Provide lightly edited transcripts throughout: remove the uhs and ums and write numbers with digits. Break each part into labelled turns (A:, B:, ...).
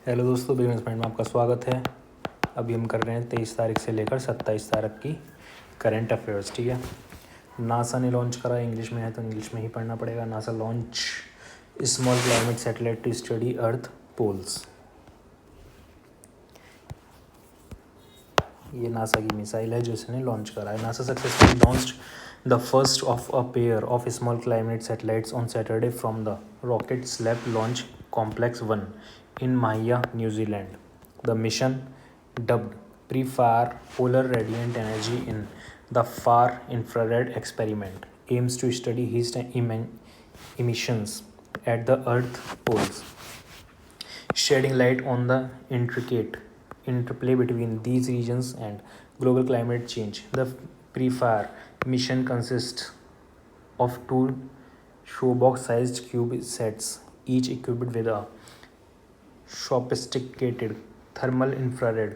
A: Hello दोस्तों, business mind में आपका स्वागत है। अभी हम कर रहे हैं 23 तारीख से लेकर 27 तारीख की करंट अफेयर्स। ठीक है। नासा ने लॉन्च करा, इंग्लिश में है तो इंग्लिश में ही पढ़ना पड़ेगा। NASA launch small climate satellite to study earth poles. ये नासा की मिसाइल है जो इसने लॉन्च करा है। NASA successfully launched the first of a pair of small climate satellites on Saturday from the rocket slab launch complex 1 in Mahia, New Zealand. The mission, dubbed Pre-Fire Polar Radiant Energy in the Far Infrared Experiment, aims to study heat emissions at the Earth poles, shedding light on the intricate interplay between these regions and global climate change. The Pre-Fire mission consists of two showbox-sized CubeSats, each equipped with a sophisticated thermal infrared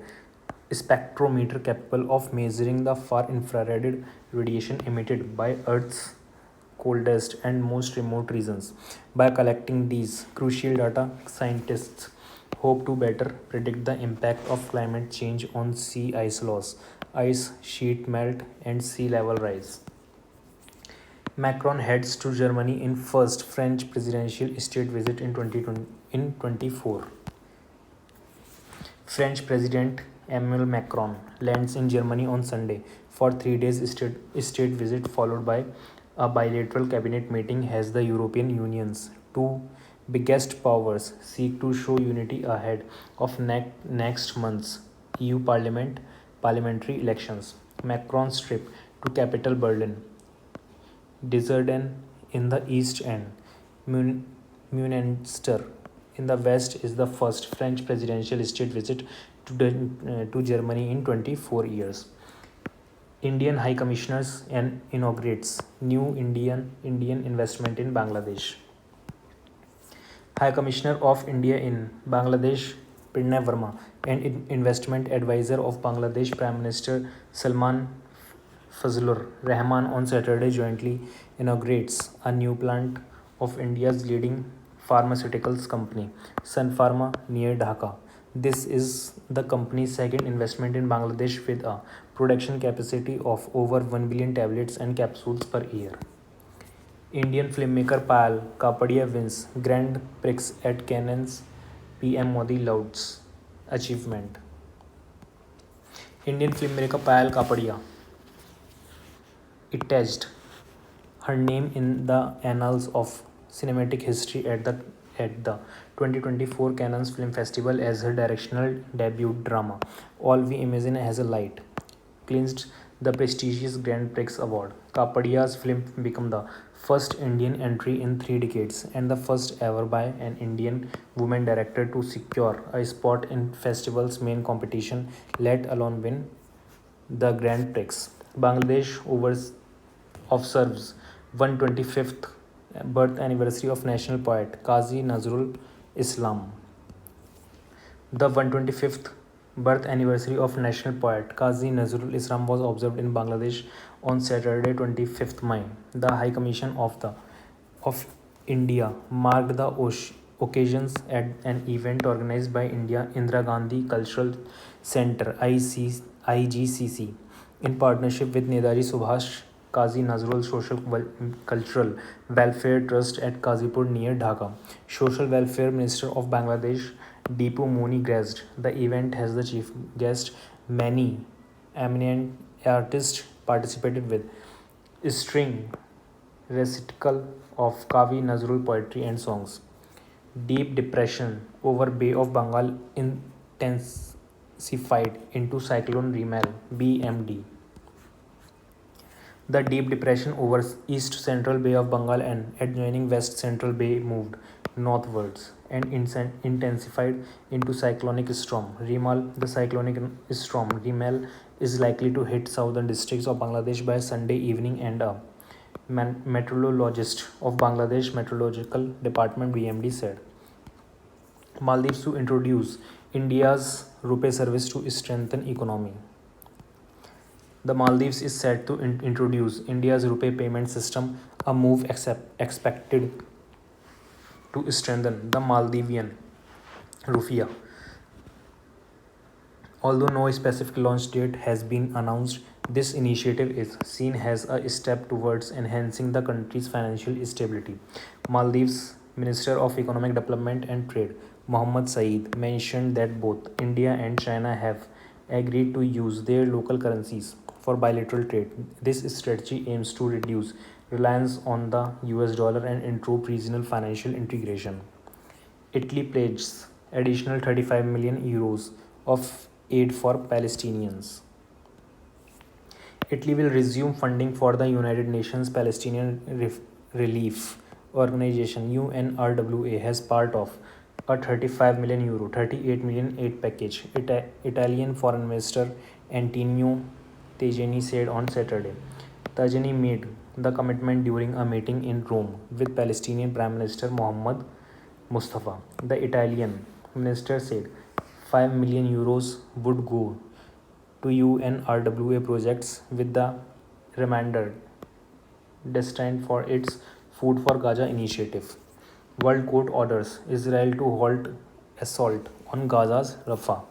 A: spectrometer capable of measuring the far infrared radiation emitted by Earth's coldest and most remote regions. By collecting these crucial data, scientists hope to better predict the impact of climate change on sea ice loss, ice sheet melt, and sea level rise. Macron heads to Germany in first French presidential state visit in 2024. French President Emmanuel Macron lands in Germany on Sunday for 3 days state visit, followed by a bilateral cabinet meeting as the European Union's two biggest powers seek to show unity ahead of next month's EU parliamentary elections. Macron's trip to capital Berlin, Dresden in the east and Munster in the west is the first French presidential state visit to Germany in 24 years. Indian High Commissioners inaugurates new Indian investment in Bangladesh. High Commissioner of India in Bangladesh Pranay Verma and investment advisor of Bangladesh Prime Minister Salman Fazlur Rahman on Saturday jointly inaugurates a new plant of India's leading pharmaceuticals company, Sun Pharma, near Dhaka. This is the company's second investment in Bangladesh with a production capacity of over 1 billion tablets and capsules per year. Indian filmmaker Payal Kapadia wins Grand Prix at Cannes. PM Modi lauds achievement. Indian filmmaker Payal Kapadia etched her name in the annals of cinematic history at the 2024 Cannes Film Festival as her directorial debut drama All We Imagine Has a Light clinched the prestigious Grand Prix award. Kapadia's film became the first Indian entry in 3 decades and the first ever by an Indian woman director to secure a spot in festival's main competition, let alone win the Grand Prix. Bangladesh observes 125th birth anniversary of national poet Qazi Nazrul Islam. The 125th birth anniversary of national poet Qazi Nazrul Islam was observed in Bangladesh on Saturday, 25th May. The High Commission of India marked the occasions at an event organized by India Indira Gandhi Cultural Center IGCC in partnership with Netaji Subhash Qazi Nazrul Social Cultural Welfare Trust at Qazipur near Dhaka. Social Welfare Minister of Bangladesh Deepu Moni graced the event as the chief guest. Many eminent artists participated with string recital of Kavi Nazrul poetry and songs. Deep depression over Bay of Bengal intensified into cyclone Remal (BMD). The deep depression over east central Bay of Bengal and adjoining west central bay moved northwards and intensified into cyclonic storm Remal. The cyclonic storm Remal is likely to hit southern districts of Bangladesh by Sunday evening, and a meteorologist of Bangladesh Meteorological Department BMD said. Maldives to introduce India's RuPay service to strengthen economy. The Maldives is set to introduce India's RuPay payment system, a move expected to strengthen the Maldivian rupiah. Although no specific launch date has been announced, this initiative is seen as a step towards enhancing the country's financial stability. Maldives Minister of Economic Development and Trade, Mohammad Saeed, mentioned that both India and China have agreed to use their local currencies for bilateral trade. This strategy aims to reduce reliance on the US dollar and improve regional financial integration. Italy pledges additional 35 million euros of aid for Palestinians. Italy will resume funding for the United Nations Palestinian Relief Organization UNRWA as part of a 35 million euro 38 million aid package. Italian Foreign Minister Antonio Tajani said on Saturday. Tajani made the commitment during a meeting in Rome with Palestinian Prime Minister Mohammad Mustafa. The Italian minister said 5 million euros would go to UNRWA projects with the remainder destined for its Food for Gaza initiative. World Court orders Israel to halt assault on Gaza's Rafah.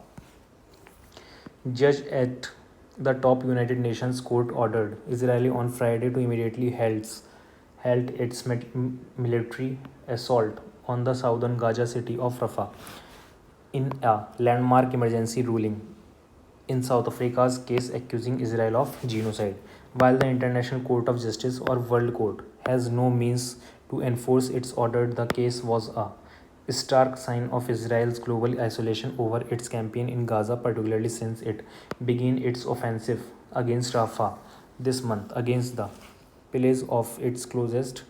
A: Judge at the top United Nations Court ordered Israel on Friday to immediately halt its military assault on the southern Gaza city of Rafah in a landmark emergency ruling in South Africa's case accusing Israel of genocide. While the International Court of Justice or World Court has no means to enforce its order, the case was a stark sign of Israel's global isolation over its campaign in Gaza, particularly since it began its offensive against Rafah this month against the pillars of its closest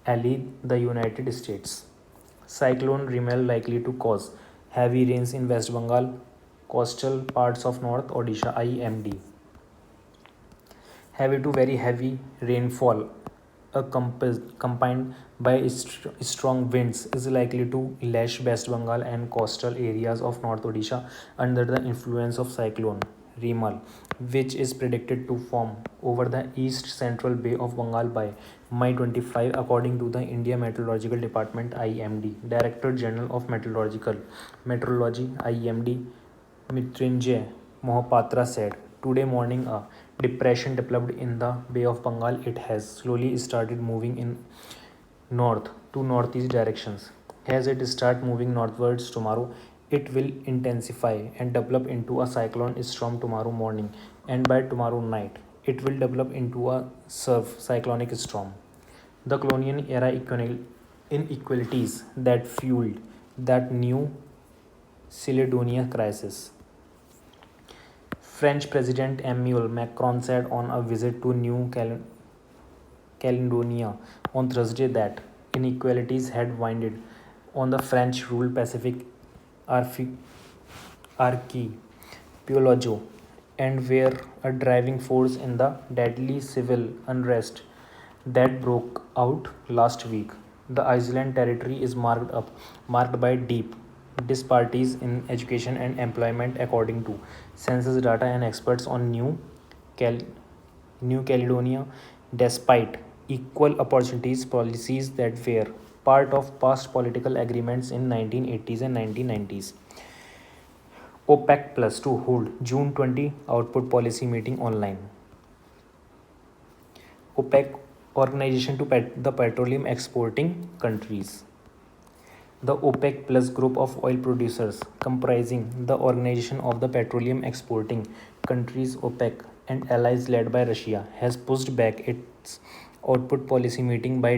A: ally, the United States. Cyclone Rimel likely to cause heavy rains in West Bengal, coastal parts of North Odisha. IMD. Heavy to very heavy rainfall accompanied by strong winds is likely to lash West Bengal and coastal areas of North Odisha under the influence of cyclone Rimal, which is predicted to form over the east central Bay of Bengal by May 25, according to the India Meteorological Department (IMD). Director General of Meteorology (IMD) Mrityunjay Mohapatra said today morning a depression developed in the Bay of Bengal. It has slowly started moving in north to northeast directions. As it starts moving northwards tomorrow, it will intensify and develop into a cyclone storm tomorrow morning, and by tomorrow night, it will develop into a surf cyclonic storm. The colonial era inequalities that fueled that new Caledonia crisis. French President Emmanuel Macron said on a visit to New Caledonia on Thursday that inequalities had widened on the French ruled Pacific archipelago and were a driving force in the deadly civil unrest that broke out last week. The island territory is marked by deep disparities in education and employment, according to census data and experts on Cal- New Caledonia, despite equal opportunities policies that were part of past political agreements in 1980s and 1990s. OPEC Plus to hold June 20 output policy meeting online. OPEC organization to the petroleum exporting countries. The OPEC Plus group of oil producers, comprising the Organization of the Petroleum Exporting Countries (OPEC) and allies led by Russia, has pushed back its output policy meeting by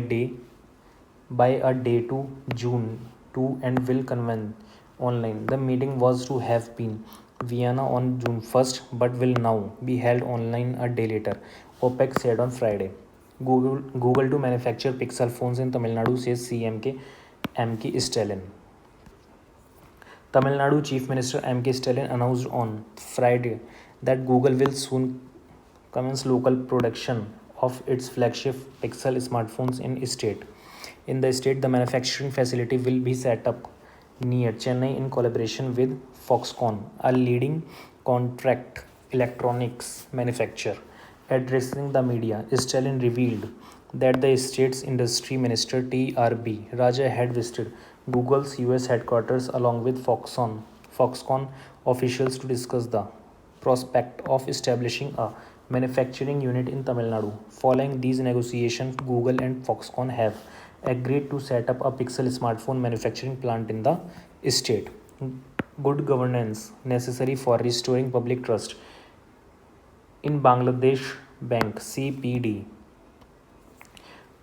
A: a day to June 2 and will convene online. The meeting was to have been Vienna on June 1st but will now be held online a day later, OPEC said on Friday. Google to manufacture Pixel phones in Tamil Nadu, says CMK M.K. Stalin. Tamil Nadu Chief Minister M.K. Stalin announced on Friday that Google will soon commence local production of its flagship Pixel smartphones in the state, the manufacturing facility will be set up near Chennai in collaboration with Foxconn, a leading contract electronics manufacturer. Addressing the media, Stalin revealed that the state's industry minister T.R.B. Raja had visited Google's US headquarters along with Foxconn officials to discuss the prospect of establishing a manufacturing unit in Tamil Nadu. Following these negotiations, Google and Foxconn have agreed to set up a Pixel smartphone manufacturing plant in the state. Good governance necessary for restoring public trust in Bangladesh Bank CPD.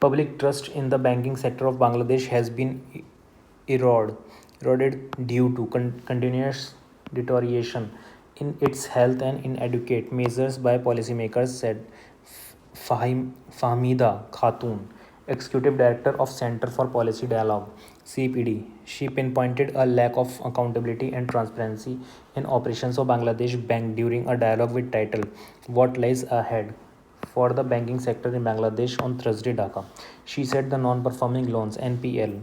A: Public trust in the banking sector of Bangladesh has been eroded due to continuous deterioration in its health and inadequate measures by policymakers, said Fahmida Khatun, Executive Director of Center for Policy Dialogue (CPD). She pinpointed a lack of accountability and transparency in operations of Bangladesh Bank during a dialogue with title "What Lies Ahead for the Banking Sector in Bangladesh" on Thursday, Dhaka. She said the non-performing loans (NPL)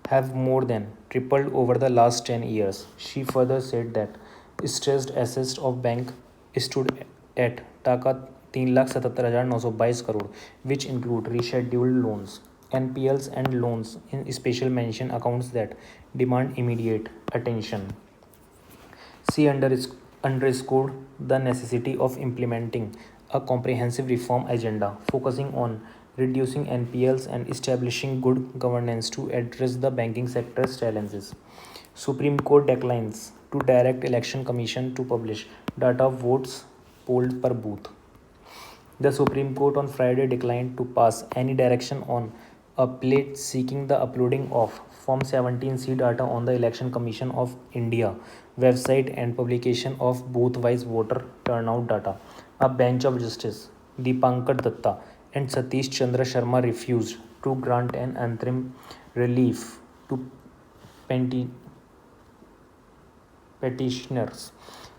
A: have more than tripled over the last 10 years. She further said that stressed assets of bank stood at Taka 3,77,922 crore, which include rescheduled loans, NPLs and loans in special mention accounts that demand immediate attention. She underscored the necessity of implementing a comprehensive reform agenda focusing on reducing NPLs and establishing good governance to address the banking sector's challenges. Supreme Court declines to direct Election Commission to publish data of votes polled per booth. The Supreme Court on Friday declined to pass any direction on a plea seeking the uploading of Form 17C data on the Election Commission of India website and publication of booth-wise voter turnout data. A bench of Justice Deepankar Datta and Satish Chandra Sharma refused to grant an interim relief to petitioners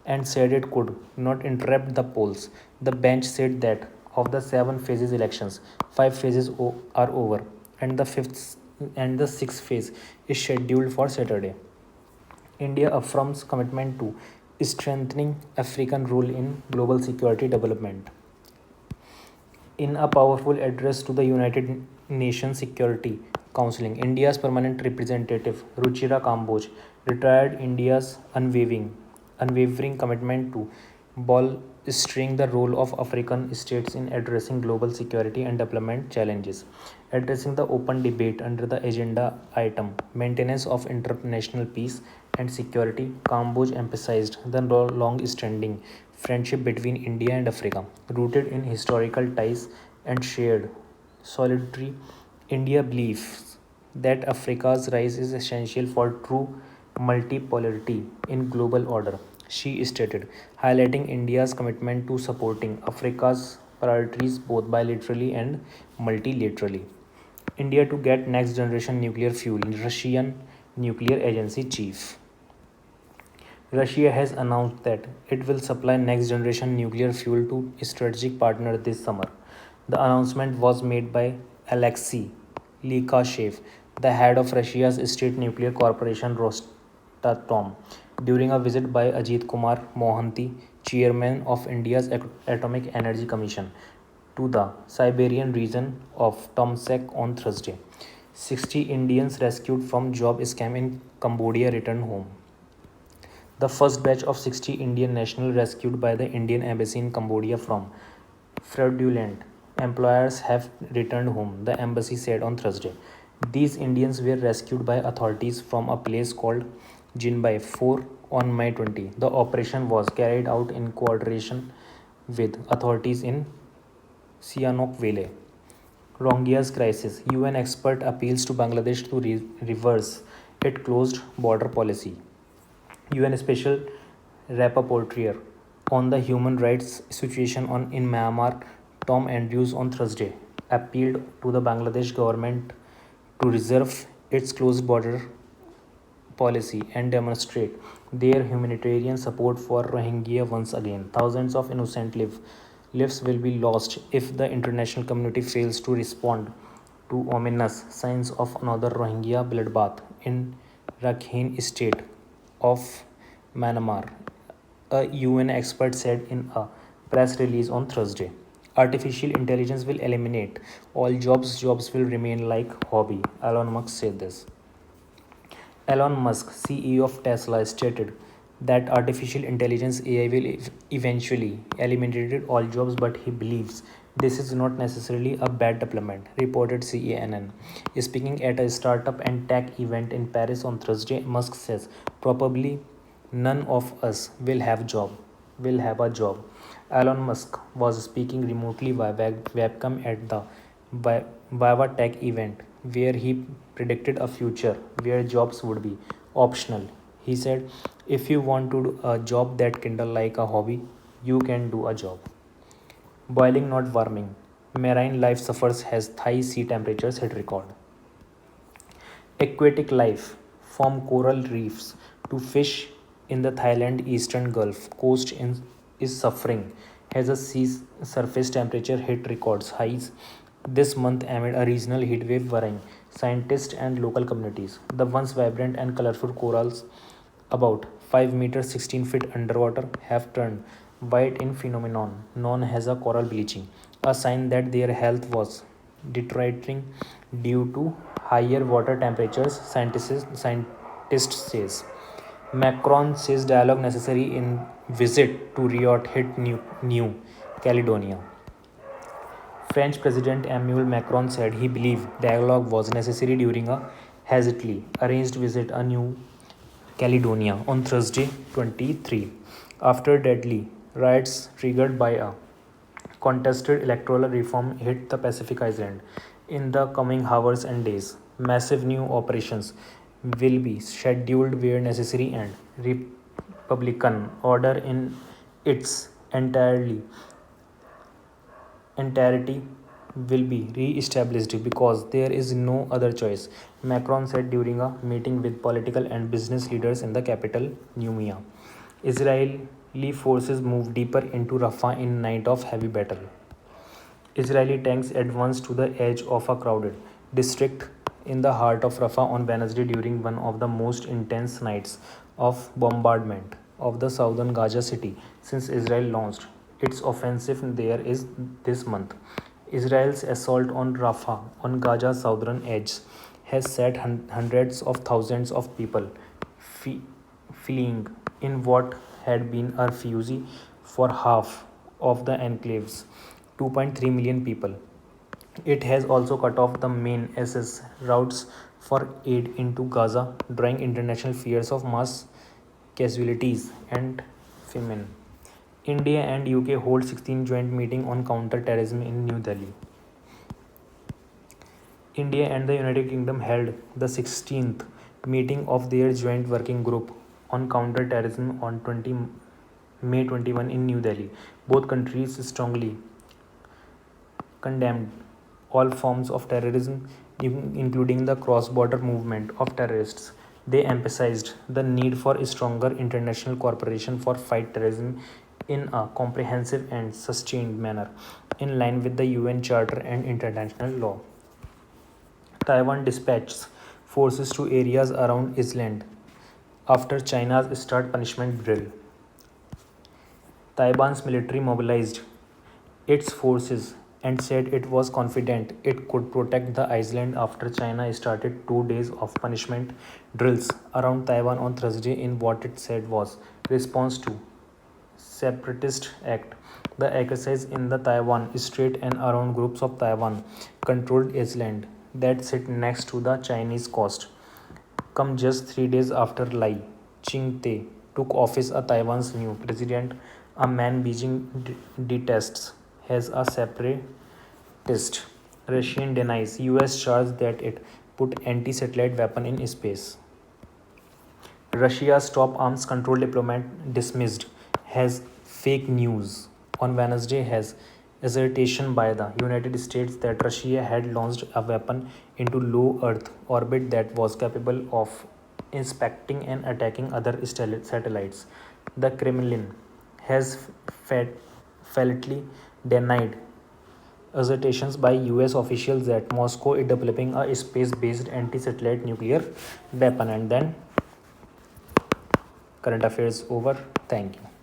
A: and said it could not interrupt the polls. The bench said that of the 7 phases elections, 5 phases are over, and the sixth phase is scheduled for Saturday. India affirms commitment to strengthening African role in global security development. In a powerful address to the United Nations Security Council, India's permanent representative Ruchira Kamboj reiterated India's unwavering commitment to bolstering the role of African states in addressing global security and development challenges. Addressing the open debate under the agenda item Maintenance of International Peace and Security, Kamboj emphasized the long-standing friendship between India and Africa, rooted in historical ties and shared solidarity. India believes that Africa's rise is essential for true multipolarity in global order, she stated, highlighting India's commitment to supporting Africa's priorities both bilaterally and multilaterally. India to get next generation nuclear fuel, Russian nuclear agency chief. Russia has announced that it will supply next generation nuclear fuel to strategic partner this summer. The announcement was made by Alexei Likashev, the head of Russia's state nuclear corporation Rosatom, during a visit by Ajit Kumar Mohanty, chairman of India's Atomic Energy Commission, to the Siberian region of Tomsk on Thursday. 60 Indians rescued from job scam in Cambodia returned home. The first batch of 60 Indian nationals rescued by the Indian Embassy in Cambodia from fraudulent employers have returned home, the embassy said on Thursday. These Indians were rescued by authorities from a place called Jinbai 4 on May 20. The operation was carried out in coordination with authorities in Sihanouk Valley. Rohingyas crisis. UN expert appeals to Bangladesh to reverse its closed border policy. UN Special Rapporteur on the human rights situation in Myanmar, Tom Andrews, on Thursday, appealed to the Bangladesh government to reserve its closed border policy and demonstrate their humanitarian support for Rohingya once again. Thousands of innocent lives will be lost if the international community fails to respond to ominous signs of another Rohingya bloodbath in Rakhine state of Myanmar, a UN expert said in a press release on Thursday. Artificial intelligence will eliminate all jobs will remain like hobby, Elon Musk said this. Elon Musk, CEO of Tesla, stated that artificial intelligence AI will eventually eliminate all jobs, but he believes this is not necessarily a bad development, reported CNN. Speaking at a startup and tech event in Paris on Thursday, Musk says probably none of us will have a job. Elon Musk was speaking remotely via webcam at the Viva Tech event, where he predicted a future where jobs would be optional. He said, if you want to do a job that kindle like a hobby, you can do a job. Boiling, not warming. Marine life suffers as high sea temperatures hit record. Aquatic life, from coral reefs to fish in the Thailand eastern Gulf coast is suffering as the sea surface temperature hit records highs this month amid a regional heatwave worrying scientists and local communities. The once vibrant and colorful corals, about 5 meters 16 feet underwater, have turned white in phenomenon known as a coral bleaching, a sign that their health was deteriorating due to higher water temperatures, scientists says. Macron says dialogue necessary in visit to Riot hit New Caledonia. French President Emmanuel Macron said he believed dialogue was necessary during a hastily arranged visit to New Caledonia on Thursday 23 after deadly riots triggered by a contested electoral reform hit the Pacific Island. In the coming hours and days, massive new operations will be scheduled where necessary and Republican order in its entirety will be re-established because there is no other choice, Macron said during a meeting with political and business leaders in the capital, Numia. Israeli forces moved deeper into Rafah in night of heavy battle. Israeli tanks advanced to the edge of a crowded district in the heart of Rafah on Wednesday during one of the most intense nights of bombardment of the southern Gaza city since Israel launched its offensive there is this month. Israel's assault on Rafah on Gaza's southern edge has set hundreds of thousands of people fleeing in what had been a refugee for half of the enclave's 2.3 million people. It has also cut off the main SS routes for aid into Gaza, drawing international fears of mass casualties and famine. India and UK hold 16th joint meeting on counter-terrorism in New Delhi. India and the United Kingdom held the 16th meeting of their joint working group on counter-terrorism on May 21 in New Delhi. Both countries strongly condemned all forms of terrorism, including the cross-border movement of terrorists. They emphasized the need for a stronger international cooperation for fight terrorism in a comprehensive and sustained manner, in line with the UN Charter and international law. Taiwan dispatches forces to areas around island after China's start punishment drill. Taiwan's military mobilized its forces and said it was confident it could protect the island after China started 2 days of punishment drills around Taiwan on Thursday in what it said was response to separatist act. The exercise in the Taiwan Strait and around groups of Taiwan controlled island that sit next to the Chinese coast come just 3 days after Lai Ching-te took office as Taiwan's new president, a man Beijing detests as a separatist. Russian denies US charge that it put anti-satellite weapon in space. Russia's top arms control diplomat dismissed as fake news on Wednesday has assertion by the United States that Russia had launched a weapon into low Earth orbit that was capable of inspecting and attacking other satellites. The Kremlin has flatly denied assertions by US officials that Moscow is developing a space-based anti-satellite nuclear weapon. And then current affairs over. Thank you.